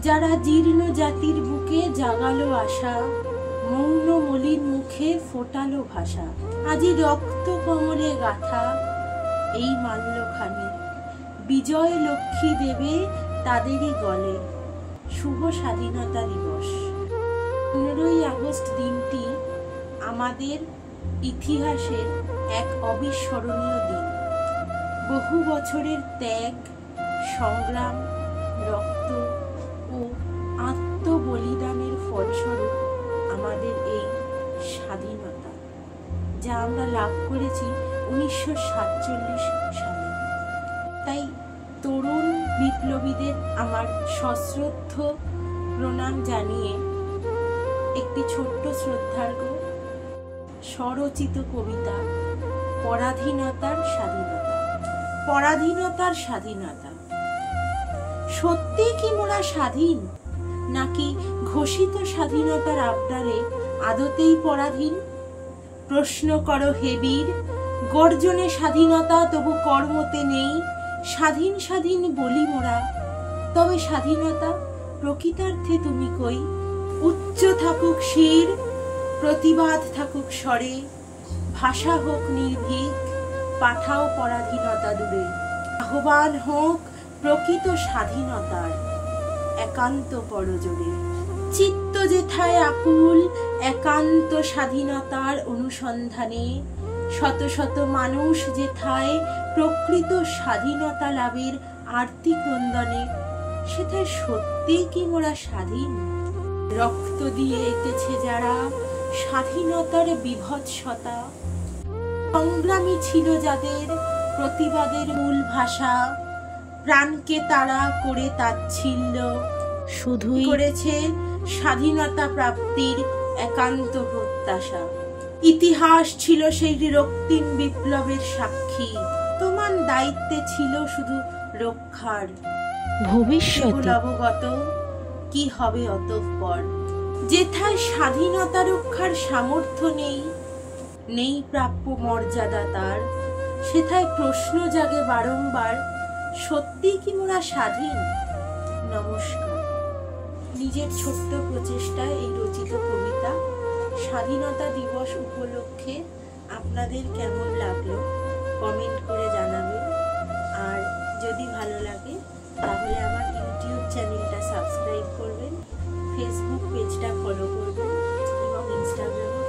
যারা জীর্ণ জাতির বুকে জাগালো আশা, মৌন মলিন মুখে ফোটালো ভাষা। আজি রক্ত কমলে গাথা এই মাল্যখানি, বিজয় লক্ষ্মী দেবে তাদেরই গলে। শুভ স্বাধীনতা দিবস। 15ই আগস্ট দিনটি আমাদের ইতিহাসের এক অবিস্মরণীয় দিন। বহু বছরের ত্যাগ, সংগ্রাম, রক্ত ও আত্মবলিদানের ফলস্বরূপ আমাদের এই স্বাধীনতা, যা আমরা লাভ করেছি 1947 সালে। তাই তরুণ বিপ্লবীদের আমার সশ্রদ্ধ প্রণাম জানিয়ে একটি ছোট্ট শ্রদ্ধার্ঘ স্বরচিত কবিতা, পরাধীনতার স্বাধীনতা। পরাধীনতার স্বাধীনতা। সত্যি কি মোরা স্বাধীন, নাকি ঘোষিত স্বাধীনতার আবদারে আদতেই পরাধীন? প্রশ্ন করো হে বীর, গর্জনে স্বাধীনতা তবু কর্মতে নেই। স্বাধীন স্বাধীন বলি মোরা, তবে স্বাধীনতা প্রকৃতার্থে তুমি কই? উচ্চ থাকুক শির, প্রতিবাদ থাকুক স্বরে, ভাষা হোক নির্ভীক, পাঠাও পরাধীনতা দূরে। আহ্বান হোক প্রকৃত স্বাধীনতার একান্ত পরজোরে। চিত্ত যেথায় আকুল একান্ত স্বাধীনতার অনুসন্ধানে, শত শত মানুষ যেথায় প্রকৃত স্বাধীনতা লাভের আরতি ক্রন্দনে, সেথায় সত্যি কি মোরা স্বাধীন? রক্ত দিয়ে এঁকেছে যারা স্বাধীনতার বিভৎসতা, সংগ্রামী ছিল যাদের প্রতিবাদের মূল ভাষা, প্রাণকে তারা করে তাচ্ছিল্য, শুধুই করেছে স্বাধীনতা প্রাপ্তির একান্ত প্রত্যাশা। ইতিহাস ছিল সেই রক্তিম বিপ্লবের সাক্ষী, তোমার দায়িত্বে ছিল শুধু রক্ষার। ভবিষ্যৎ অবগত কি হবে অতঃপর। যেথায় স্বাধীনতা রক্ষার সামর্থ্য নেই, নেই প্রাপ্য মর্যাদা তার, সেথায় প্রশ্ন জাগে বারংবার, সত্যি কি মোরা স্বাধীন? নমস্কার। নিজের ছোট্ট প্রচেষ্টায় এই রচিত কবিতা স্বাধীনতা দিবস উপলক্ষে আপনাদের কেমন লাগলো কমেন্ট করে জানাবেন। আর যদি ভালো লাগে তাহলে আমার ইউটিউব চ্যানেলটা সাবস্ক্রাইব করবেন, ফেসবুক পেজটা ফলো করবেন এবং ইনস্টাগ্রামে